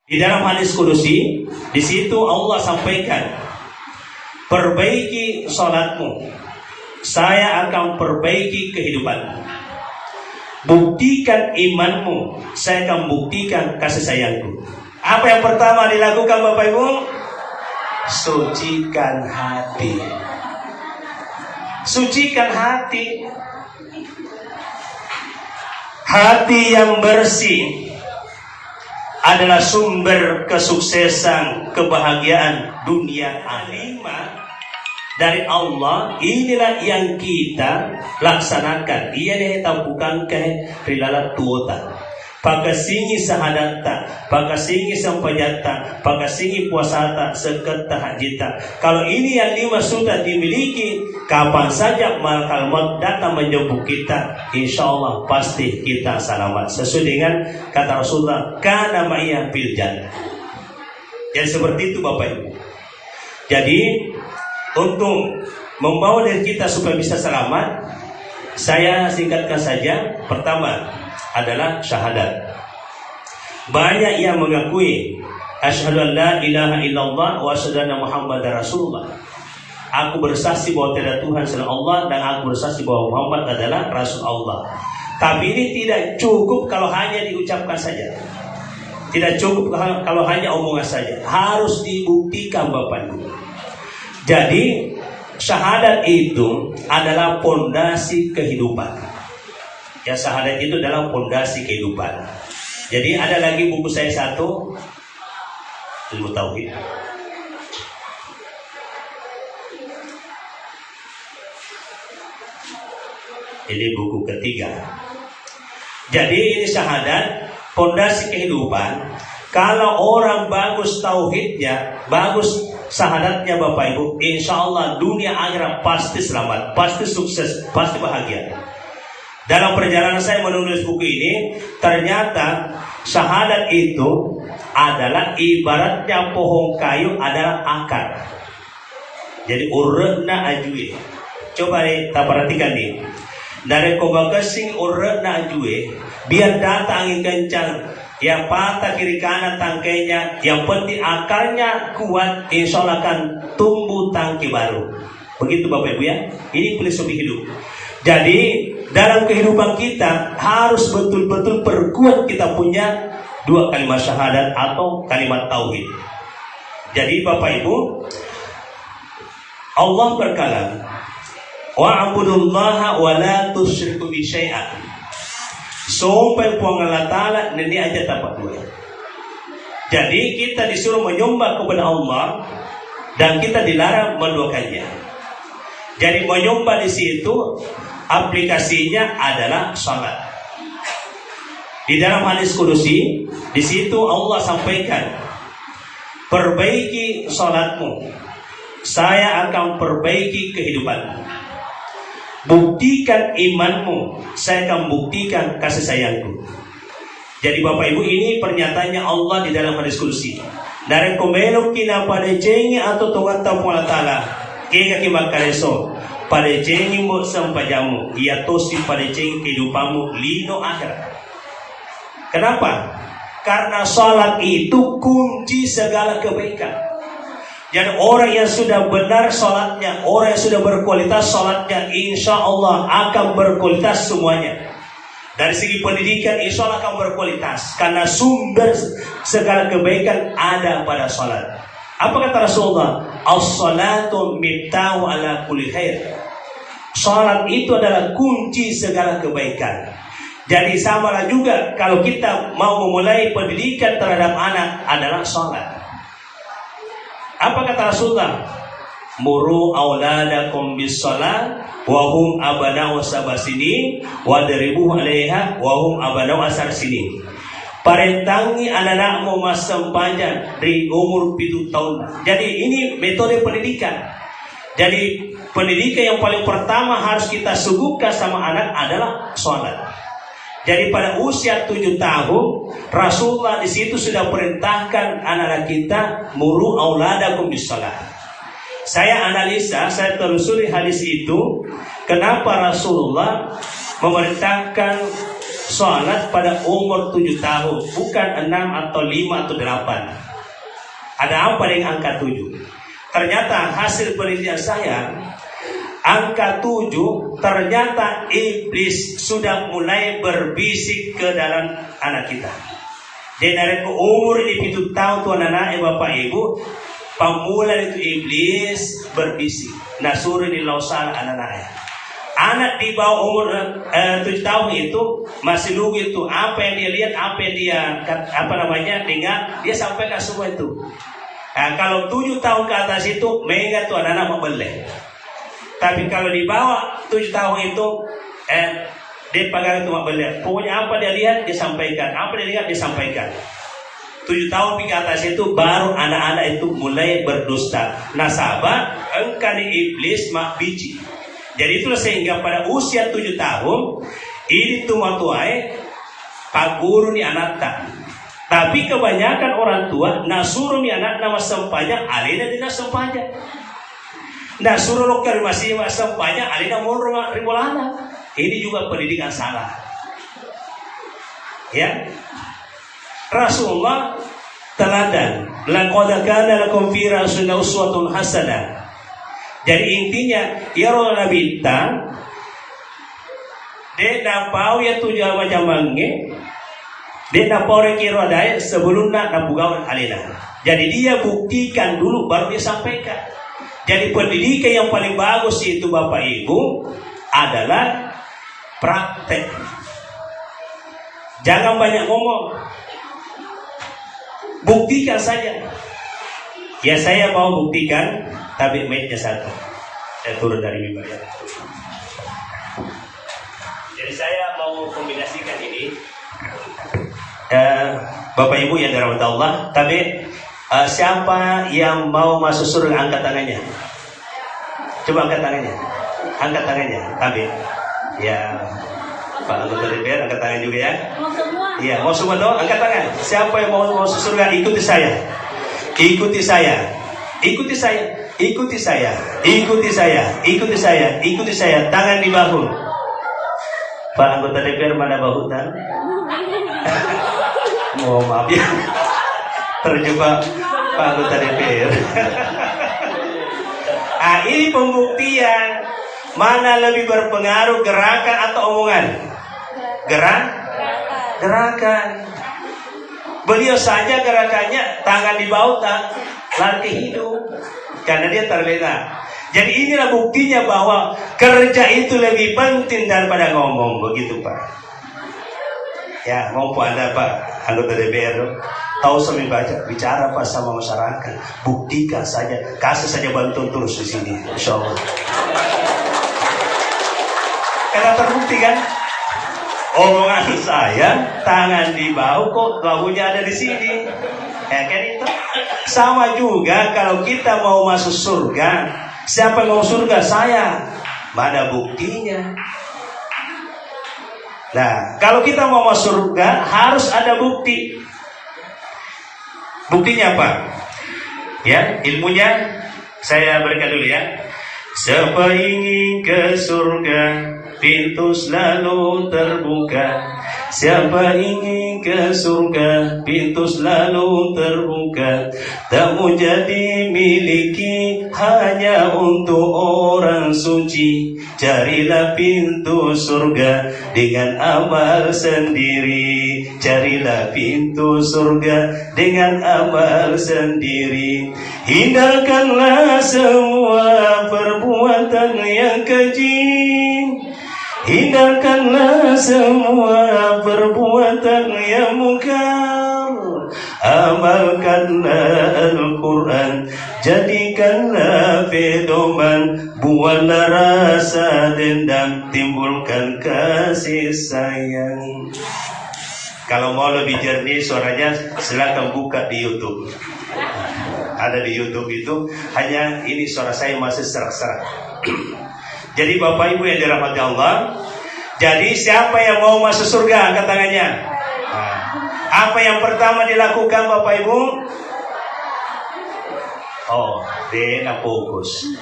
Di dalam hadis kudusi, di situ Allah sampaikan, perbaiki sholatmu, saya akan perbaiki kehidupanmu. Buktikan imanmu, saya akan buktikan kasih sayangku. Apa yang pertama dilakukan Bapak Ibu? Sucikan hati. Sucikan hati. Hati yang bersih adalah sumber kesuksesan, kebahagiaan dunia akhirat dari Allah. Inilah yang kita laksanakan. Ia nih bukan ke rilalat tuota. Pagasingi sahadata, pagasingi sampajata, pagasingi puasata, seketa hajita. Kalau ini yang 5 sudah dimiliki, kapan saja malakal maut datang menjemput kita, insya Allah pasti kita selamat. Sesuai dengan kata Rasulullah, kana ma'iyya fil jannah. Jadi seperti itu Bapak Ibu. Jadi untuk membawa diri kita supaya bisa selamat, saya singkatkan saja. Pertama adalah syahadat. Banyak yang mengakui asyhadu an la ilaha illallah wa asyhadu anna muhammadar rasulullah. Aku bersaksi bahwa tiada Tuhan selain Allah dan aku bersaksi bahwa Muhammad adalah rasul Allah. Tapi ini tidak cukup kalau hanya diucapkan saja. Tidak cukup kalau hanya omongan saja. Harus dibuktikan Bapak Ibu. Jadi syahadat itu adalah pondasi kehidupan. Ya, syahadat itu adalah pondasi kehidupan. Jadi ada lagi buku saya satu, ilmu tauhid. Ini buku ketiga. Jadi ini syahadat, pondasi kehidupan. Kalau orang bagus tauhidnya, bagus syahadatnya Bapak Ibu, insya Allah dunia akhirat pasti selamat, pasti sukses, pasti bahagia. Dalam perjalanan saya menulis buku ini, ternyata syahadat itu adalah ibaratnya pohon kayu adalah akar. Jadi urna ajue. Coba kita perhatikan nih. Dari kobakasing urna ajue, biar datang angin kencang, yang patah kiri kanan tangkainya, yang penting akarnya kuat, insya Allah akan tumbuh tangki baru. Begitu Bapak Ibu ya. Ini filosofi hidup. Jadi dalam kehidupan kita harus betul-betul perkuat kita punya 2 kalimat syahadat atau kalimat tauhid. Jadi Bapak Ibu, Allah berkalam, wa'budullaha wa la tusyriku bi syai'an. Sampai puang Allah Ta'ala ini aja tapak 2. Jadi kita disuruh menyembah kepada Allah dan kita dilarang menduakannya. Jadi menyembah di situ aplikasinya adalah salat. Di dalam hadis kudusi, di situ Allah sampaikan, perbaiki salatmu, saya akan perbaiki kehidupanmu. Buktikan imanmu, saya akan buktikan kasih sayangku. Jadi Bapak Ibu, ini pernyataannya Allah di dalam hadis kudusi. Dari komelok kina pada cengi atau Tuhan Allah Ta'ala, kaya kimakareso. Pada cengi mo sampajamu, ia tosi pada cengi kehidupanmu lino akhirat. Kenapa? Karena salat itu kunci segala kebaikan. Jadi orang yang sudah benar salatnya, orang yang sudah berkualitas salatnya, insya Allah akan berkualitas semuanya. Dari segi pendidikan, insya Allah akan berkualitas. Karena sumber segala kebaikan ada pada salat. Apa kata Rasulullah? As-salatu miftahu ala kulli khair. Salat itu adalah kunci segala kebaikan. Jadi samalah juga kalau kita mau memulai pendidikan terhadap anak adalah salat. Apa kata Rasulullah? Muru auladakum bis salat wa hum abana'u sabasini wa daribuhu 'alaiha wa hum abana'u asar sini. Parentangi anak-anakmu masa panjang dari umur 7 tahun. Jadi ini metode pendidikan. Jadi pendidikan yang paling pertama harus kita suguhkan sama anak adalah sholat. Jadi pada usia 7 tahun Rasulullah di situ sudah perintahkan anak-anak kita muru auladakum bis shalah. Saya analisa, saya telusuri hadis itu, kenapa Rasulullah memerintahkan sholat pada umur 7 tahun, bukan 6 atau 5 atau 8. Ada apa dengan angka 7? Ternyata hasil penelitian saya, angka 7 ternyata iblis sudah mulai berbisik ke dalam anak kita. Jadi dari umur ini 7 tahun tuan anak bapak ibu, pamulan itu iblis berbisik. Nasuri di lausal anak-anaknya. Anak di bawah umur 7 tahun itu masih lugu itu, apa yang dia lihat, apa yang dia dengar, dia sampaikan semua itu. Nah, kalau 7 tahun ke atas itu mega tuh anak-anak membeleh. Tapi kalau di bawah 7 tahun itu dia pegang itu membeleh. Pokoknya apa dia lihat dia sampaikan, apa dia lihat dia sampaikan. 7 tahun ke atas itu baru anak-anak itu mulai berdusta. Nasabah engkau iblis mak biji. Jadi itulah sehingga pada usia 7 tahun ini tua-tuai pak guru ni anak tak. Tapi kebanyakan orang tua nasuruh ni anak nama sempanya alina dina sempanya. Nasuruh lokal masih sempanya alina mau rimolana. Ini juga pendidikan salah. Ya. Rasulullah teladan, laqad kana lakum fi rasulillah uswatun hasanah. Jadi intinya ya Nabi ta de napau ya tujuh macam mangge de napau kira daya sebelum nak bugawan alina. Jadi dia buktikan dulu baru dia sampaikan. Jadi pendidikan yang paling bagus itu Bapak Ibu adalah praktek. Jangan banyak ngomong. Buktikan saja. Ya saya mau buktikan, tapi mic-nya satu. Saya turun dari mimbar ya. Jadi saya mau kombinasikan ini. Bapak Ibu yang dirahmati Allah, tapi siapa yang mau masuk surga angkat tangannya? Coba angkat tangannya. Angkat tangannya, tapi ya Pak anggota DPR angkat tangan juga ya. Mau semua? Iya, mau semua tuh angkat tangan. Siapa yang mau masuk surga ikuti saya. Ikuti saya. Ikuti saya. Ikuti saya. Ikuti saya. Ikuti saya. Ikuti saya. Tangan di bahu. Pak anggota DPR mana bahu tangan? Mohon maaf ya. Terjebak Pak anggota DPR. Ini pembuktian mana lebih berpengaruh, gerakan atau omongan? Gerakan. Beliau saja gerakannya tangan di bawah, lari ke hidung, karena dia terlena. Jadi inilah buktinya bahwa kerja itu lebih penting daripada ngomong, begitu Pak. Ya, maupun Anda Pak anggota DPR, tahu sambil bicara Pak sama masyarakat, buktikan saja, kasih saja bantuan terus di sini, insya Allah. Karena terbukti kan? Omongan saya, tangan di bawah kok bahunya ada di sini. Ya kan itu? Sama juga kalau kita mau masuk surga. Siapa yang mau surga? Saya. Mana buktinya? Nah, kalau kita mau masuk surga harus ada bukti. Buktinya apa? Ya, ilmunya saya berikan dulu ya. Siapa ingin ke surga, pintu selalu terbuka. Siapa ingin ke surga, pintu selalu terbuka. Tak mau jadi miliki hanya untuk orang suci. Carilah pintu surga dengan amal sendiri. Carilah pintu surga dengan amal sendiri. Hindarkanlah semua perbuatan yang keji. Hindarkanlah semua perbuatan yang mungkar. Amalkanlah Al-Quran, jadikanlah pedoman. Buatlah rasa dendam, timbulkan kasih sayang. Kalau mau lebih jernih suaranya, silakan buka di YouTube. Ada di YouTube itu, hanya ini suara saya masih serak-serak. Jadi Bapak Ibu yang dirahmati Allah, jadi siapa yang mau masuk surga angkat tangannya. Nah, apa yang pertama dilakukan Bapak Ibu? Oh, dia fokus.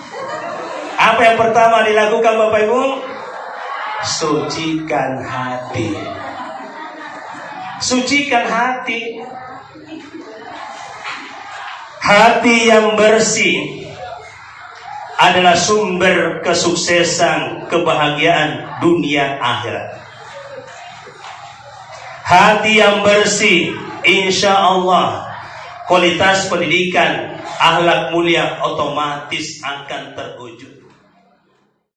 Apa yang pertama dilakukan Bapak Ibu? Sucikan hati. sucikan hati. Hati yang bersih adalah sumber kesuksesan, kebahagiaan dunia akhirat. Hati yang bersih, insya Allah kualitas pendidikan, akhlak mulia otomatis akan terwujud.